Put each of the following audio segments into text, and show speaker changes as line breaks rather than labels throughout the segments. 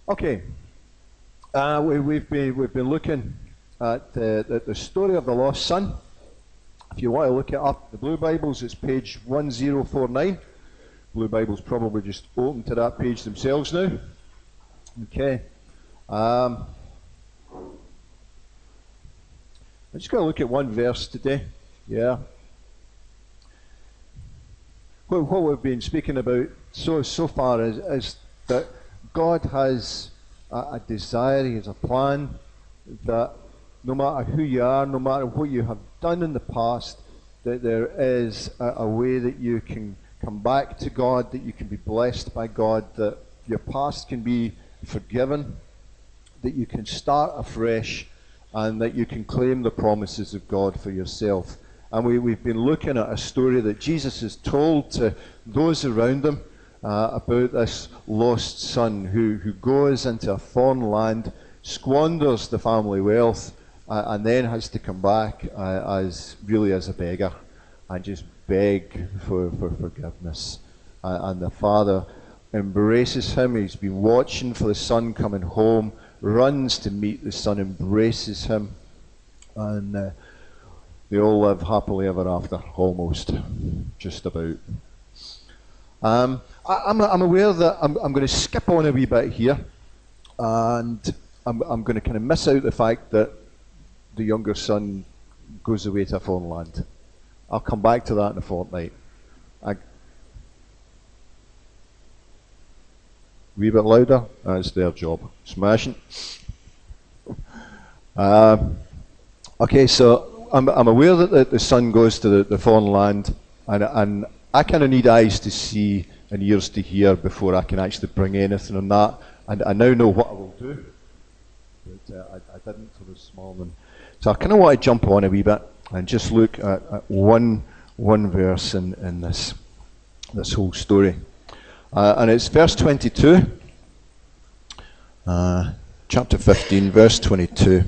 Okay, we've been looking at the story of the lost son. If you want to look it up, the Blue Bibles, it's page 1049. Blue Bibles probably just open to that page themselves now. Okay. I'm just going to look at one verse today. Yeah. What we've been speaking about so far is that God has a desire, He has a plan that no matter who you are, no matter what you have done in the past, that there is a way that you can come back to God, that you can be blessed by God, that your past can be forgiven, that you can start afresh, and that you can claim the promises of God for yourself. And we've been looking at a story that Jesus has told to those around him about this lost son who goes into a foreign land, squanders the family wealth, and then has to come back as a beggar and just beg for forgiveness. And the father embraces him. He's been watching for the son coming home, runs to meet the son, embraces him, and they all live happily ever after, almost, just about. I'm aware that I'm going to skip on a wee bit here, and I'm going to kind of miss out the fact that the younger son goes away to a foreign land. I'll come back to that in a fortnight. Wee bit louder, that's their job. Smashing. Okay, so I'm aware that the son goes to the foreign land, and I kind of need eyes to see and ears to hear before I can actually bring anything on that. And I now know what I will do, but I didn't for this morning. So I kind of want to jump on a wee bit and just look at one verse in this whole story. And it's verse 22, chapter 15, verse 22.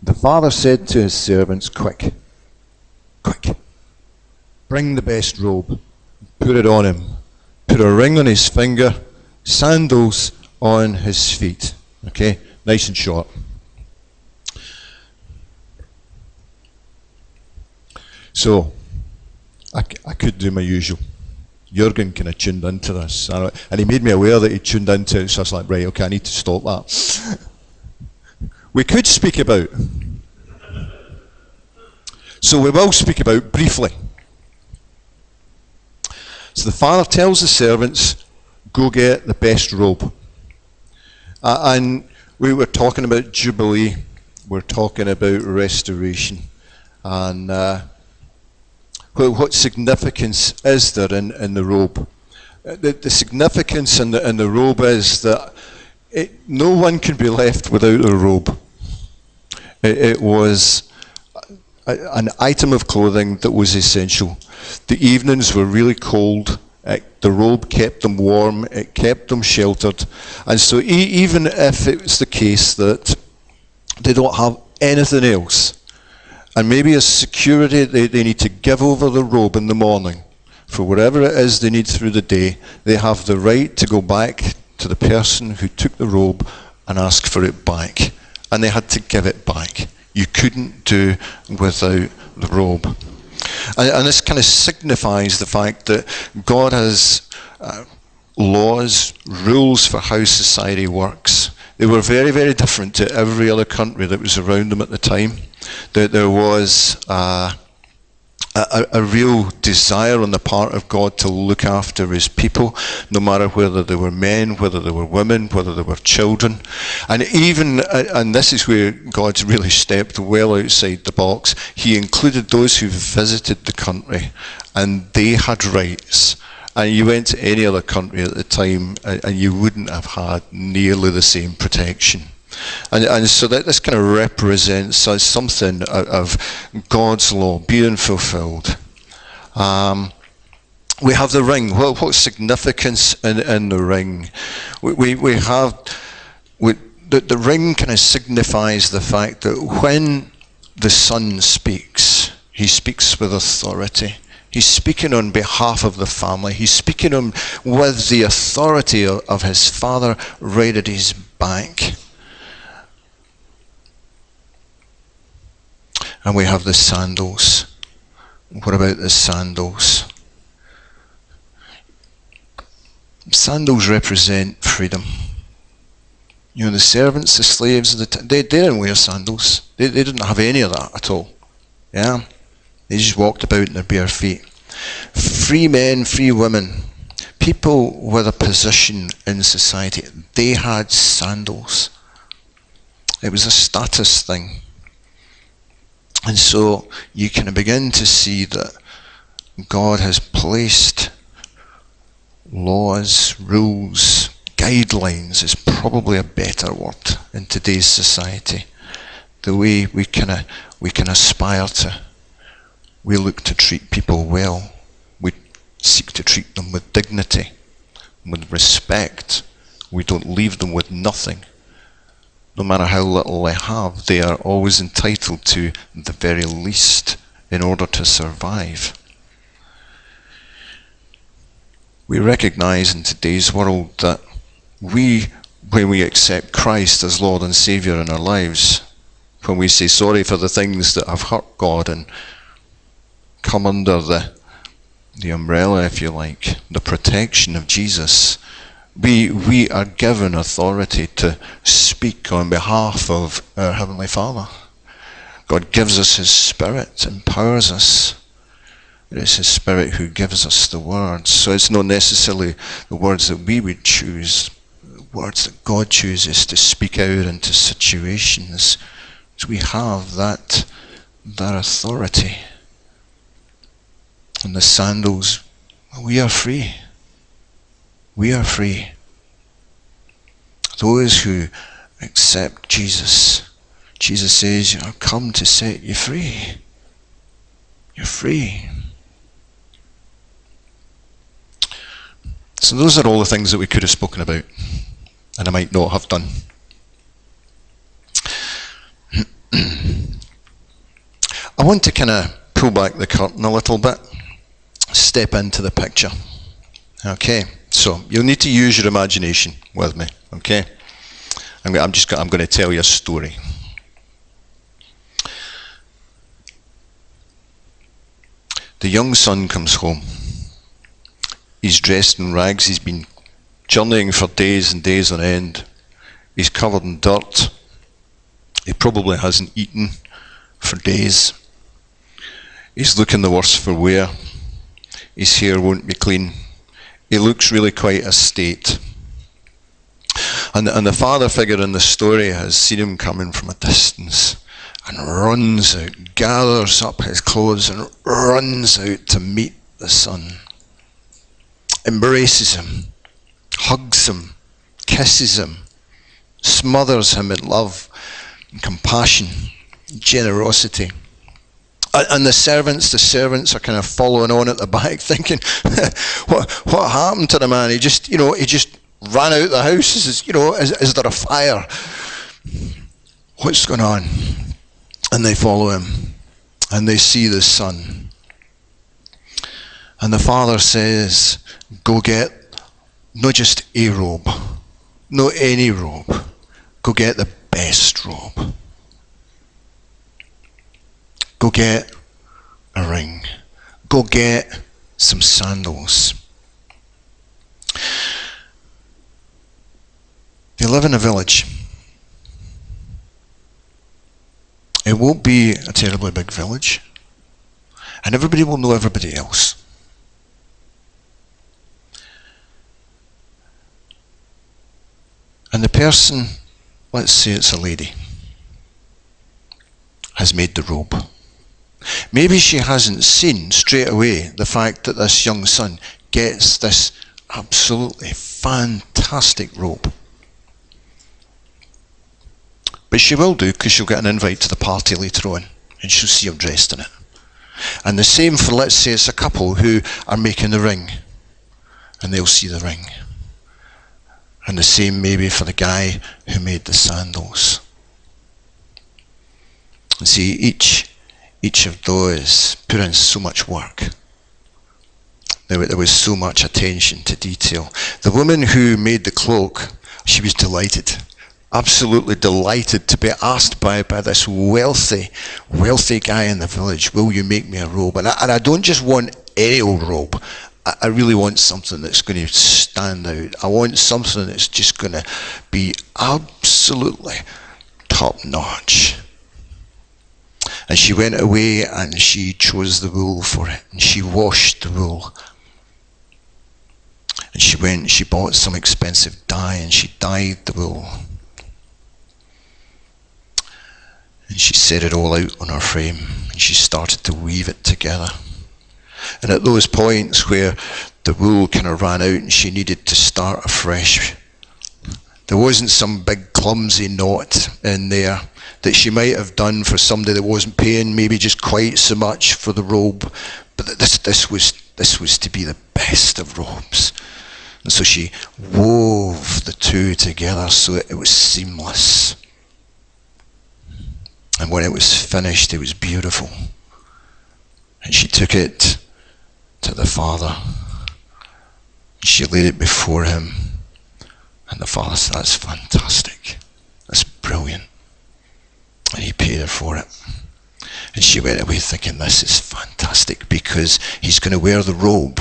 The father said to his servants, quick, bring the best robe, put it on him, put a ring on his finger, sandals on his feet. Okay, nice and short. So, I could do my usual. Jürgen kind of tuned into this, and he made me aware that he tuned into it, so I was like, right, okay, I need to stop that. We could speak about, so we will speak about briefly. So the father tells the servants, go get the best robe. And we were talking about Jubilee, we're talking about restoration, and what significance is there in the robe? The significance in the robe is that no one can be left without a robe. It was an item of clothing that was essential. The evenings were really cold. The robe kept them warm. It kept them sheltered. And so even if it's the case that they don't have anything else, and maybe as security they need to give over the robe in the morning for whatever it is they need through the day, they have the right to go back to the person who took the robe and ask for it back. And they had to give it back. You couldn't do without the robe. And this kind of signifies the fact that God has laws, rules for how society works. They were very, very different to every other country that was around them at the time. There was a real desire on the part of God to look after his people, no matter whether they were men, whether they were women, whether they were children. And even, and this is where God's really stepped well outside the box, he included those who visited the country, and they had rights. And you went to any other country at the time, and you wouldn't have had nearly the same protection. And so that this kind of represents something of God's law being fulfilled. We have the ring. What's significance in the ring? We have the ring kind of signifies the fact that when the son speaks, he speaks with authority. He's speaking on behalf of the family. He's speaking on with the authority of his Father right at his back. And we have the sandals. What about the sandals? Sandals represent freedom. You know, the servants, the slaves, they didn't wear sandals. They didn't have any of that at all. Yeah? They just walked about in their bare feet. Free men, free women, people with a position in society, they had sandals. It was a status thing. And so you can begin to see that God has placed laws, rules, guidelines is probably a better word in today's society. The way we can aspire to. We look to treat people well. We seek to treat them with dignity, with respect. We don't leave them with nothing. No matter how little they have, they are always entitled to the very least in order to survive. We recognize in today's world that when we accept Christ as Lord and Saviour in our lives, when we say sorry for the things that have hurt God and come under the umbrella, if you like, the protection of Jesus, we are given authority to speak on behalf of our Heavenly Father. God gives us His Spirit, empowers us. It is His Spirit who gives us the words. So it's not necessarily the words that we would choose, the words that God chooses to speak out into situations. So we have that authority. And the sandals, we are free. We are free. Those who accept Jesus, Jesus says, I've come to set you free. You're free. So those are all the things that we could have spoken about, and I might not have done. I want to kind of pull back the curtain a little bit, step into the picture. Okay, so you'll need to use your imagination with me. Okay, I'm going to tell you a story. The young son comes home. He's dressed in rags. He's been journeying for days and days on end. He's covered in dirt. He probably hasn't eaten for days. He's looking the worse for wear. His hair won't be clean. He looks really quite a state. And the father figure in the story has seen him coming from a distance and runs out, gathers up his clothes and runs out to meet the son. Embraces him, hugs him, kisses him, smothers him in love and compassion, generosity. And the servants are kind of following on at the back, thinking, what happened to the man? He just ran out the house. Is there a fire? What's going on? And they follow him, and they see the son. And the father says, go get not just a robe, not any robe. Go get the best robe. Go get a ring. Go get some sandals. They live in a village. It won't be a terribly big village. And everybody will know everybody else. And the person, let's say it's a lady, has made the robe. Maybe she hasn't seen straight away the fact that this young son gets this absolutely fantastic robe. But she will do, because she'll get an invite to the party later on, and she'll see him dressed in it. And the same for, let's say it's a couple who are making the ring, and they'll see the ring. And the same maybe for the guy who made the sandals. And see, each of those put in so much work There was so much attention to detail. The woman who made the cloak, she was delighted, absolutely delighted to be asked by this wealthy guy in the village, will you make me a robe? And I don't just want any old robe. I really want something that's going to stand out. I want something that's just going to be absolutely top notch. And she went away and she chose the wool for it, and she washed the wool. And she went and she bought some expensive dye and she dyed the wool. And she set it all out on her frame and she started to weave it together. And at those points where the wool kind of ran out and she needed to start afresh, there wasn't some big clumsy knot in there that she might have done for somebody that wasn't paying maybe just quite so much for the robe. But this was to be the best of robes. And so she wove the two together so that it was seamless. And when it was finished, it was beautiful. And she took it to the father. She laid it before him. And the father said, that's fantastic. That's brilliant. And he paid her for it. And she went away thinking, this is fantastic, because he's going to wear the robe.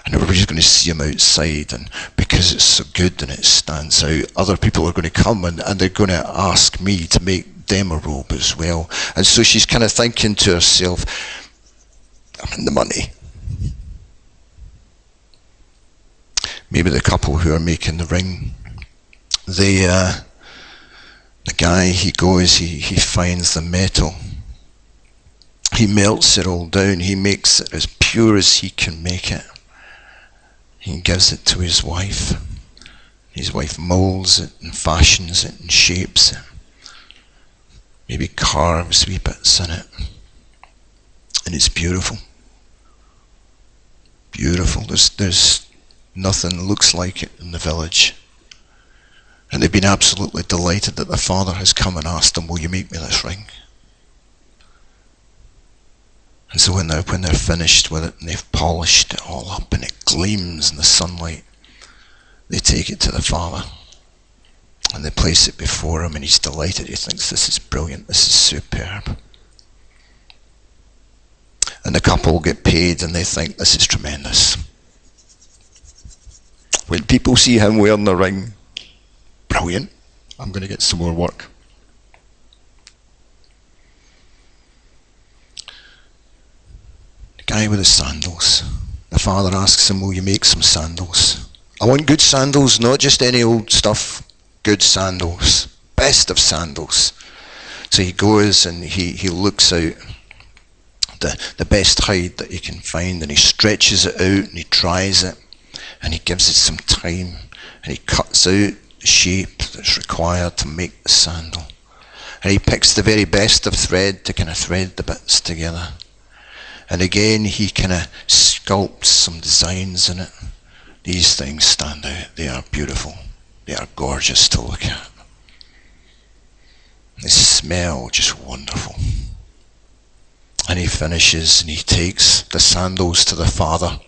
And everybody's going to see him outside, and because it's so good and it stands out, other people are going to come and they're going to ask me to make them a robe as well. And so she's kind of thinking to herself, I'm in the money. Maybe the couple who are making the ring, the guy, he goes, he finds the metal. He melts it all down. He makes it as pure as he can make it. He gives it to his wife. His wife molds it and fashions it and shapes it. Maybe carves wee bits in it. And it's beautiful. Beautiful. There's nothing looks like it in the village. And they've been absolutely delighted that the father has come and asked them, will you make me this ring? And so when they're finished with it and they've polished it all up and it gleams in the sunlight, they take it to the father and they place it before him, and he's delighted. He thinks, this is brilliant, this is superb. And the couple get paid and they think, this is tremendous. When people see him wearing the ring, brilliant, I'm going to get some more work. Guy with the sandals. The father asks him, will you make some sandals? I want good sandals, not just any old stuff. Good sandals. Best of sandals. So he goes and he looks out the best hide that he can find, and he stretches it out and he tries it and he gives it some time and he cuts out the shape that's required to make the sandal. And he picks the very best of thread to kind of thread the bits together. And again, he kind of sculpts some designs in it. These things stand out. They are beautiful. They are gorgeous to look at. They smell just wonderful. And he finishes and he takes the sandals to the father.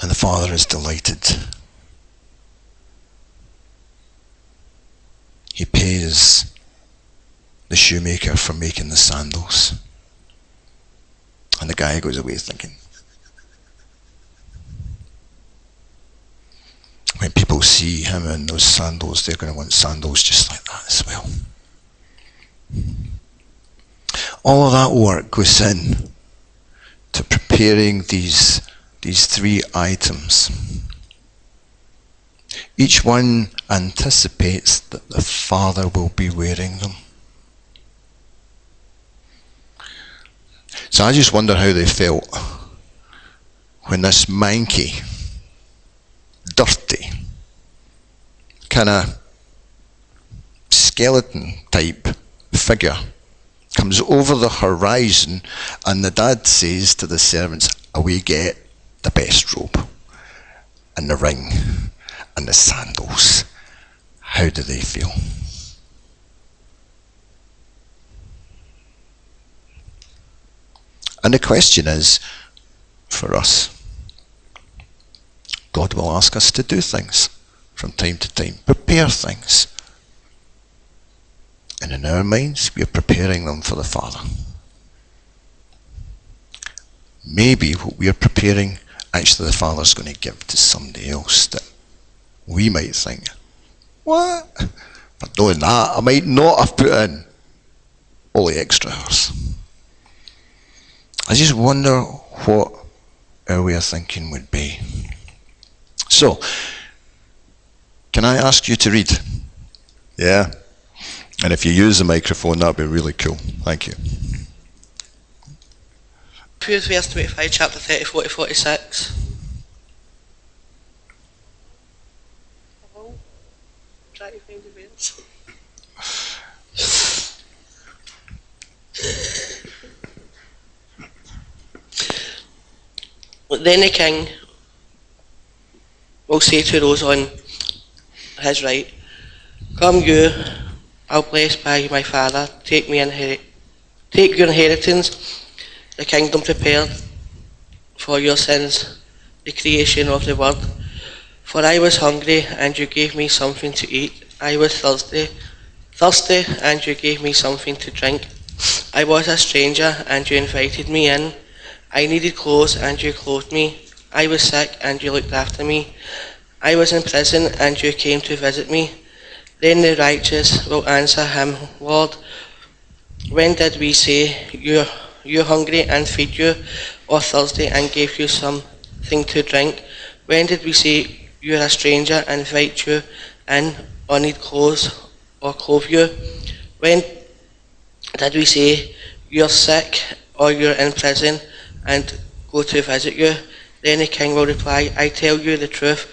And the father is delighted. He pays the shoemaker for making the sandals. And the guy goes away thinking, when people see him in those sandals, they're going to want sandals just like that as well. All of that work goes in to preparing these three items. Each one anticipates that the father will be wearing them. So I just wonder how they felt when this manky, dirty, kind of skeleton type figure comes over the horizon, and the dad says to the servants, away get the best robe and the ring and the sandals. How do they feel? And the question is, for us. God will ask us to do things from time to time, prepare things. And in our minds, we are preparing them for the Father. Maybe what we are preparing, actually the Father's going to give to somebody else that we might think, what? For doing that, I might not have put in all the extra hours. I just wonder what our way of thinking would be. So, can I ask you to read? Yeah? And if you use the microphone, that'd be really cool. Thank you.
Hebrews verse 25, chapter 34 to 46. Try to find the verse. Then the king will say to those on his right, "Come you, are blessed by my Father, take your inheritance, the kingdom prepared for your sins, the creation of the world. For I was hungry, and you gave me something to eat. I was thirsty, and you gave me something to drink. I was a stranger, and you invited me in. I needed clothes, and you clothed me. I was sick, and you looked after me. I was in prison, and you came to visit me." Then the righteous will answer him, "Lord, when did we say you're hungry and feed you, or thirsty and gave you something to drink? When did we say you're a stranger and invite you in, or need clothes or clothe you? When did we say you're sick or you're in prison and go to visit you?" Then the king will reply, "I tell you the truth,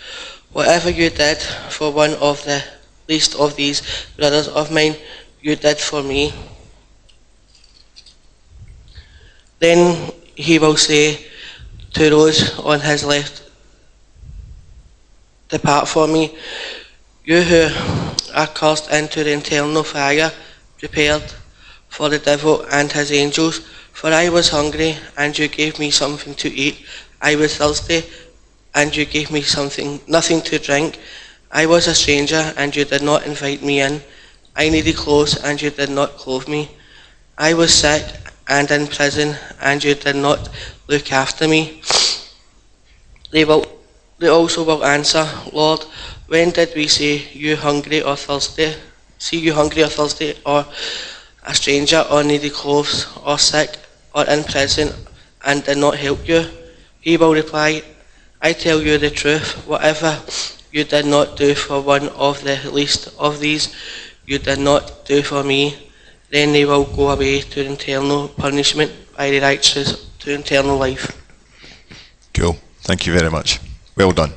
whatever you did for one of the least of these brothers of mine, you did for me." Then he will say to those on his left, "Depart from me, you who are cast into the eternal fire, prepared for the devil and his angels. For I was hungry, and you gave me something to eat. I was thirsty, and you gave me nothing to drink. I was a stranger, and you did not invite me in. I needed clothes, and you did not clothe me. I was sick and in prison, and you did not look after me." They also will answer, "Lord, when did we see you hungry or thirsty, or a stranger, or needed clothes, or sick, or in prison, and did not help you?" He will reply, "I tell you the truth, whatever you did not do for one of the least of these, you did not do for me." Then they will go away to eternal punishment, by the righteous to eternal life.
Cool. Thank you very much. Well done.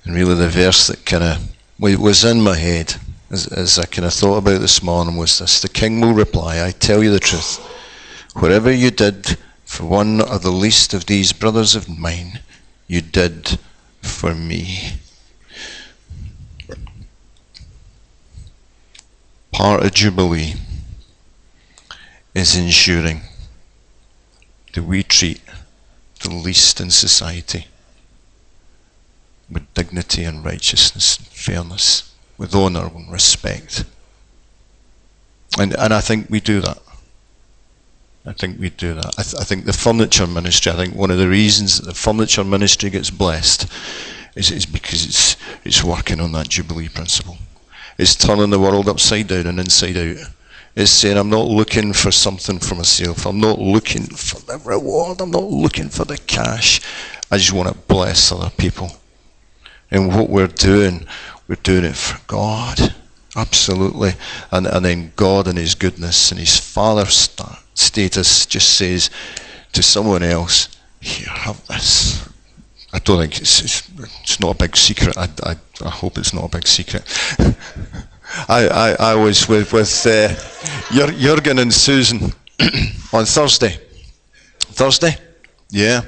And really the verse that kind of was in my head as I kind of thought about this morning was this: the king will reply, "I tell you the truth, whatever you did for one of the least of these brothers of mine, you did for me." Part of Jubilee is ensuring that we treat the least in society with dignity and righteousness and fairness, with honour and respect. And I think we do that. I think we do that. I think the furniture ministry, I think one of the reasons that the furniture ministry gets blessed is because it's working on that Jubilee principle. It's turning the world upside down and inside out. It's saying, I'm not looking for something for myself. I'm not looking for the reward. I'm not looking for the cash. I just want to bless other people. And what we're doing it for God. Absolutely. And then God and his goodness and his father status just says to someone else, "Here, have this." I don't think it's not a big secret. I hope it's not a big secret. I was with Jürgen and Susan on Thursday. Thursday? Yeah.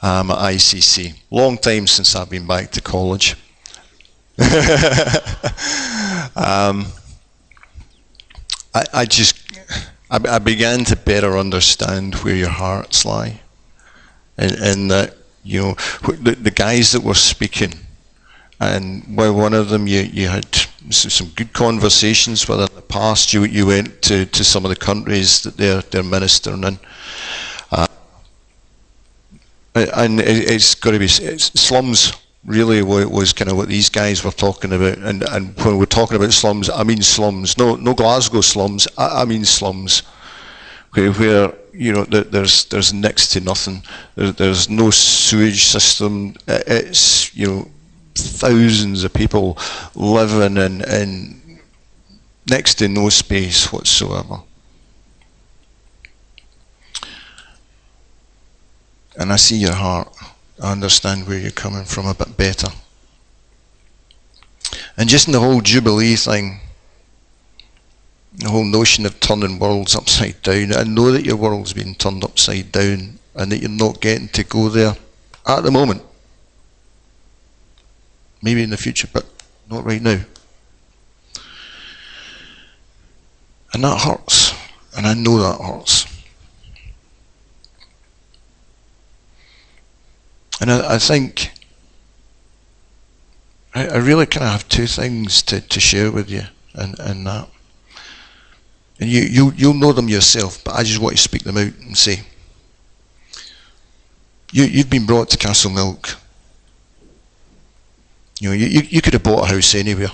At ICC. Long time since I've been back to college. I I began to better understand where your hearts lie, and that, you know, the guys that were speaking, and while one of them you had some good conversations with in the past. You went to some of the countries that they're ministering in, and it's got to be slums. Really, was kind of what these guys were talking about, and when we're talking about slums, I mean slums. No Glasgow slums. I mean slums, where you know there's next to nothing. There's no sewage system. It's, you know, thousands of people living in next to no space whatsoever. And I see your heart. I understand where you're coming from a bit better. And just in the whole Jubilee thing, the whole notion of turning worlds upside down, I know that your world's been turned upside down and that you're not getting to go there at the moment. Maybe in the future, but not right now. And that hurts. And I know that hurts. And I think I really kind of have two things to share with you, and that. And you'll know them yourself, but I just want to speak them out and say, you've been brought to Castlemilk. You know, you could have bought a house anywhere,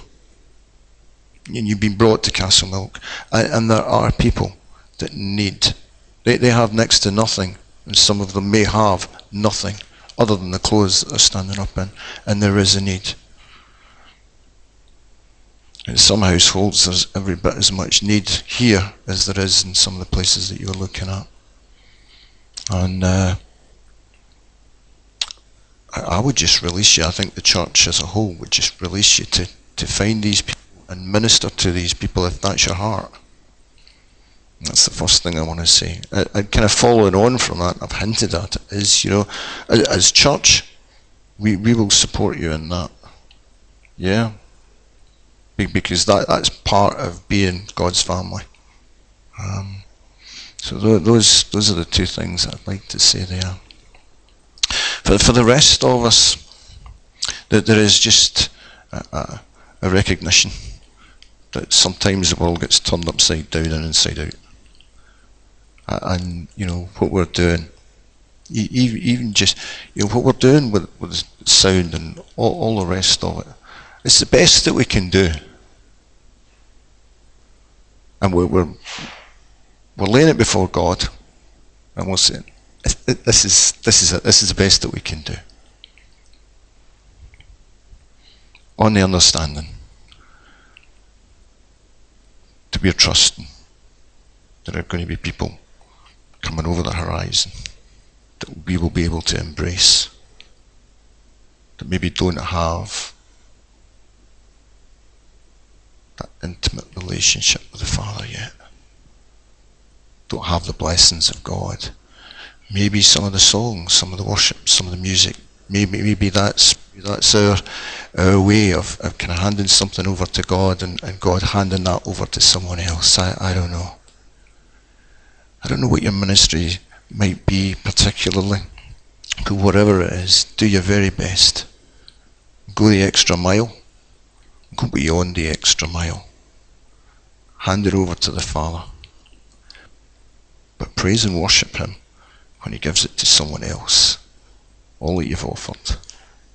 and you've been brought to Castlemilk, and there are people that need. They have next to nothing, and some of them may have nothing other than the clothes that they're standing up in, and there is a need. In some households there's every bit as much need here as there is in some of the places that you're looking at. And I would just release you. I think the church as a whole would just release you to find these people and minister to these people if that's your heart. That's the first thing I want to say. I kind of following on from that, I've hinted at it, is, you know, as church, we will support you in that. Yeah? Because that's part of being God's family. So those are the two things I'd like to say there. For the rest of us, that there is just a recognition that sometimes the world gets turned upside down and inside out. And you know what we're doing, even just, you know, what we're doing with sound and all the rest of it, it's the best that we can do. And we're laying it before God, and we're saying, this is it. This is the best that we can do. On the understanding that we're trusting there are going to be people coming over the horizon that we will be able to embrace, that maybe don't have that intimate relationship with the Father yet, don't have the blessings of God. Maybe some of the songs, some of the worship, some of the music, maybe that's our way of kind of handing something over to God, and God handing that over to someone else. I don't know. I don't know what your ministry might be particularly. But whatever it is, do your very best. Go the extra mile. Go beyond the extra mile. Hand it over to the Father. But praise and worship Him when He gives it to someone else. All that you've offered.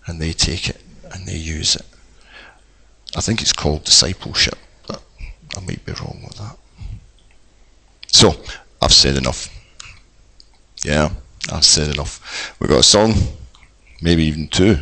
And they take it and they use it. I think it's called discipleship, but I might be wrong with that. So, I've said enough. Yeah, I've said enough. We've got a song, maybe even two.